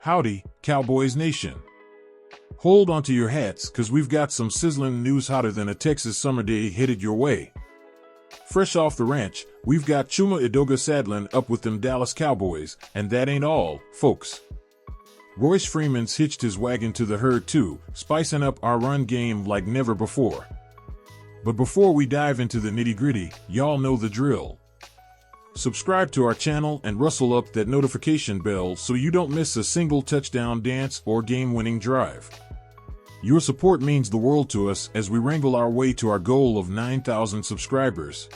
Howdy, Cowboys Nation. Hold onto your hats, cause we've got some sizzling news hotter than a Texas summer day headed your way. Fresh off the ranch, we've got Chuma Edoga saddling up with them Dallas Cowboys, and that ain't all, folks. Royce Freeman's hitched his wagon to the herd too, spicing up our run game like never before. But before we dive into the nitty-gritty, y'all know the drill. Subscribe to our channel and rustle up that notification bell so you don't miss a single touchdown dance or game-winning drive. Your support means the world to us as we wrangle our way to our goal of 9,000 subscribers.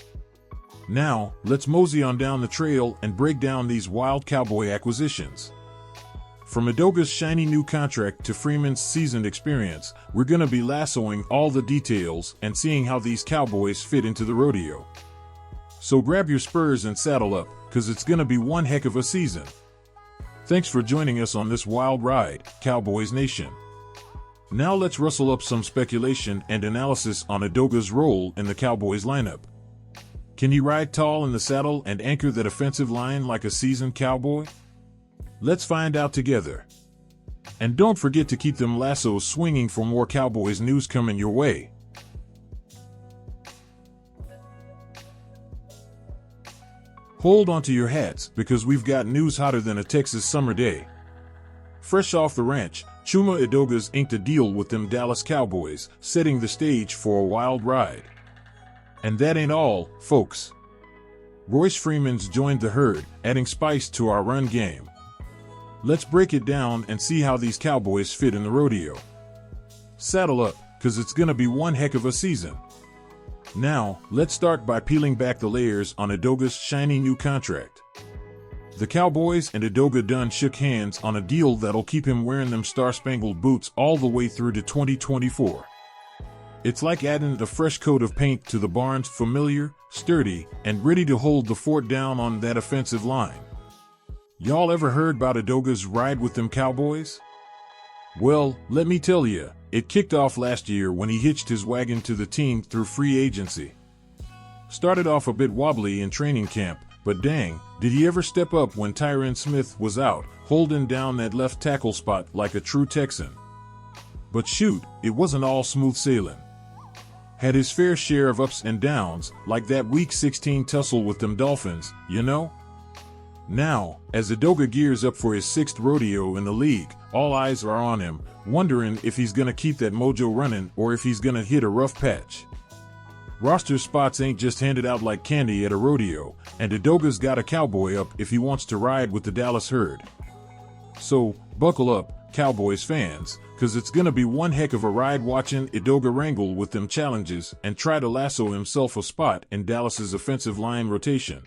Now, let's mosey on down the trail and break down these wild Cowboy acquisitions. From Edoga's shiny new contract to Freeman's seasoned experience, we're gonna be lassoing all the details and seeing how these Cowboys fit into the rodeo. So grab your spurs and saddle up, cause it's gonna be one heck of a season. Thanks for joining us on this wild ride, Cowboys Nation. Now let's rustle up some speculation and analysis on Edoga's role in the Cowboys lineup. Can he ride tall in the saddle and anchor that offensive line like a seasoned cowboy? Let's find out together. And don't forget to keep them lassos swinging for more Cowboys news coming your way. Hold onto your hats, because we've got news hotter than a Texas summer day. Fresh off the ranch, Chuma Edoga's inked a deal with them Dallas Cowboys, setting the stage for a wild ride. And that ain't all, folks. Royce Freeman's joined the herd, adding spice to our run game. Let's break it down and see how these Cowboys fit in the rodeo. Saddle up, cause it's gonna be one heck of a season. Now, let's start by peeling back the layers on Edoga's shiny new contract. The Cowboys and Edoga done shook hands on a deal that'll keep him wearing them star-spangled boots all the way through to 2024. It's like adding a fresh coat of paint to the barn's familiar, sturdy, and ready to hold the fort down on that offensive line. Y'all ever heard about Edoga's ride with them Cowboys? Well, let me tell ya, it kicked off last year when he hitched his wagon to the team through free agency. Started off a bit wobbly in training camp, but dang, did he ever step up when Tyron Smith was out, holding down that left tackle spot like a true Texan. But shoot, it wasn't all smooth sailing. Had his fair share of ups and downs, like that Week 16 tussle with them Dolphins, you know? Now, as Edoga gears up for his 6th rodeo in the league, all eyes are on him, wondering if he's gonna keep that mojo running or if he's gonna hit a rough patch. Roster spots ain't just handed out like candy at a rodeo, and Edoga's got a cowboy up if he wants to ride with the Dallas herd. So, buckle up, Cowboys fans, cause it's gonna be one heck of a ride watching Edoga wrangle with them challenges and try to lasso himself a spot in Dallas's offensive line rotation.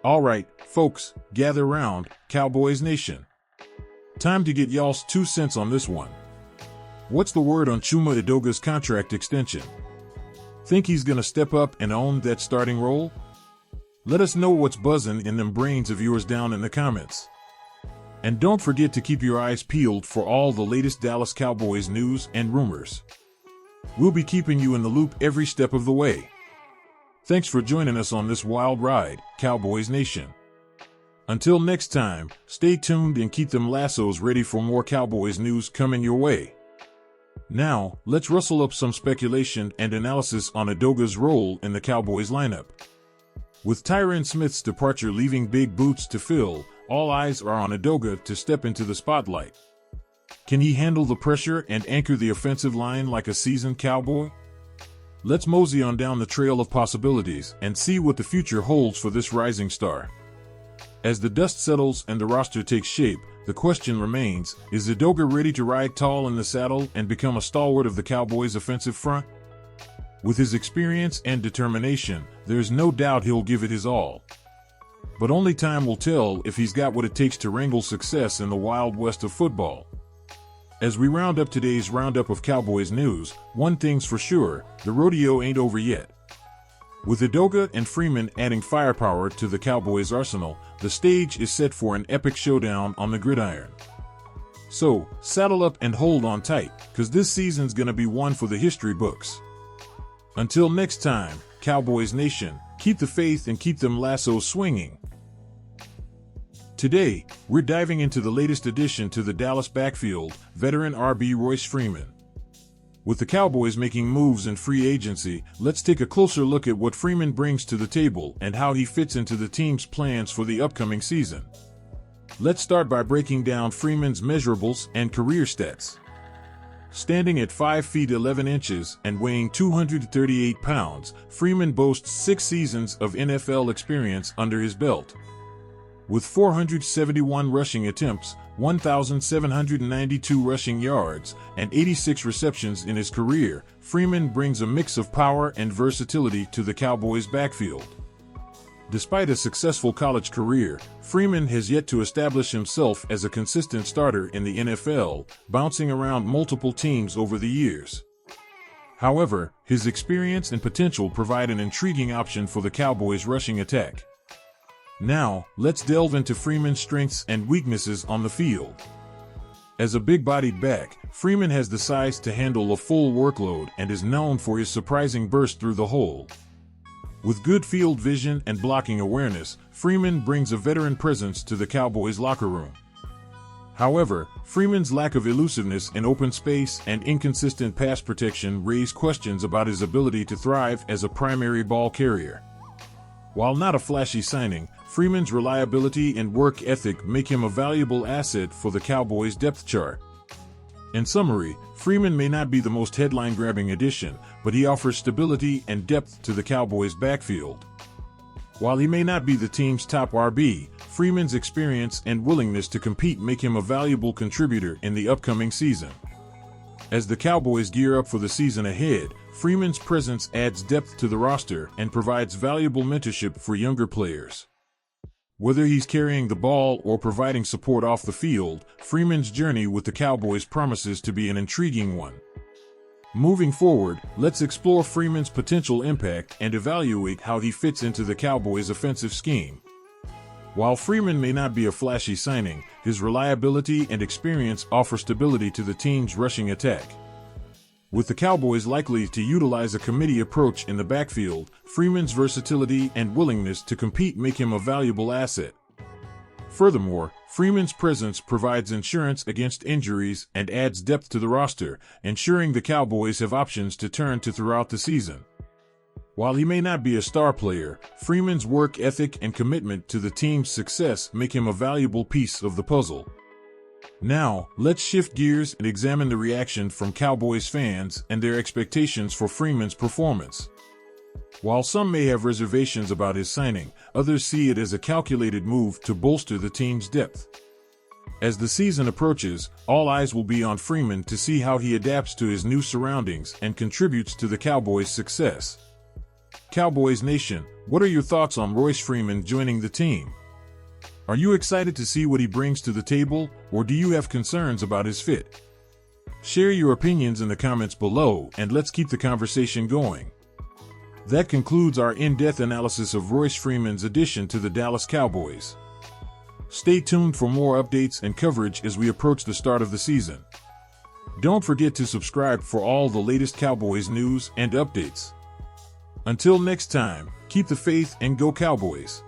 Alright, folks, gather round, Cowboys Nation. Time to get y'all's 2 cents on this one. What's the word on Chuma Edoga's contract extension? Think he's gonna step up and own that starting role? Let us know what's buzzing in them brains of yours down in the comments. And don't forget to keep your eyes peeled for all the latest Dallas Cowboys news and rumors. We'll be keeping you in the loop every step of the way. Thanks for joining us on this wild ride, Cowboys Nation. Until next time, stay tuned and keep them lassos ready for more Cowboys news coming your way. Now, let's rustle up some speculation and analysis on Edoga's role in the Cowboys lineup. With Tyron Smith's departure leaving big boots to fill, all eyes are on Edoga to step into the spotlight. Can he handle the pressure and anchor the offensive line like a seasoned cowboy? Let's mosey on down the trail of possibilities and see what the future holds for this rising star. As the dust settles and the roster takes shape, the question remains, is Edoga ready to ride tall in the saddle and become a stalwart of the Cowboys' offensive front? With his experience and determination, there's no doubt he'll give it his all. But only time will tell if he's got what it takes to wrangle success in the wild west of football. As we round up today's roundup of Cowboys news, one thing's for sure, the rodeo ain't over yet. With Edoga and Freeman adding firepower to the Cowboys' arsenal, the stage is set for an epic showdown on the gridiron. So, saddle up and hold on tight, cause this season's gonna be one for the history books. Until next time, Cowboys Nation, keep the faith and keep them lassos swinging. Today, we're diving into the latest addition to the Dallas backfield, veteran RB Royce Freeman. With the Cowboys making moves in free agency, let's take a closer look at what Freeman brings to the table and how he fits into the team's plans for the upcoming season. Let's start by breaking down Freeman's measurables and career stats. Standing at 5 feet 11 inches and weighing 238 pounds, Freeman boasts 6 seasons of NFL experience under his belt. With 471 rushing attempts, 1,792 rushing yards, and 86 receptions in his career, Freeman brings a mix of power and versatility to the Cowboys' backfield. Despite a successful college career, Freeman has yet to establish himself as a consistent starter in the NFL, bouncing around multiple teams over the years. However, his experience and potential provide an intriguing option for the Cowboys' rushing attack. Now, let's delve into Freeman's strengths and weaknesses on the field. As a big-bodied back, Freeman has the size to handle a full workload and is known for his surprising burst through the hole. With good field vision and blocking awareness, Freeman brings a veteran presence to the Cowboys' locker room. However, Freeman's lack of elusiveness in open space and inconsistent pass protection raise questions about his ability to thrive as a primary ball carrier. While not a flashy signing, Freeman's reliability and work ethic make him a valuable asset for the Cowboys' depth chart. In summary, Freeman may not be the most headline-grabbing addition, but he offers stability and depth to the Cowboys' backfield. While he may not be the team's top RB, Freeman's experience and willingness to compete make him a valuable contributor in the upcoming season. As the Cowboys gear up for the season ahead, Freeman's presence adds depth to the roster and provides valuable mentorship for younger players. Whether he's carrying the ball or providing support off the field, Freeman's journey with the Cowboys promises to be an intriguing one. Moving forward, let's explore Freeman's potential impact and evaluate how he fits into the Cowboys' offensive scheme. While Freeman may not be a flashy signing, his reliability and experience offer stability to the team's rushing attack. With the Cowboys likely to utilize a committee approach in the backfield, Freeman's versatility and willingness to compete make him a valuable asset. Furthermore, Freeman's presence provides insurance against injuries and adds depth to the roster, ensuring the Cowboys have options to turn to throughout the season. While he may not be a star player, Freeman's work ethic and commitment to the team's success make him a valuable piece of the puzzle. Now, let's shift gears and examine the reaction from Cowboys fans and their expectations for Freeman's performance. While some may have reservations about his signing, others see it as a calculated move to bolster the team's depth. As the season approaches, all eyes will be on Freeman to see how he adapts to his new surroundings and contributes to the Cowboys' success. Cowboys Nation, what are your thoughts on Royce Freeman joining the team? Are you excited to see what he brings to the table, or do you have concerns about his fit? Share your opinions in the comments below, and let's keep the conversation going. That concludes our in-depth analysis of Royce Freeman's addition to the Dallas Cowboys. Stay tuned for more updates and coverage as we approach the start of the season. Don't forget to subscribe for all the latest Cowboys news and updates. Until next time, keep the faith and go Cowboys!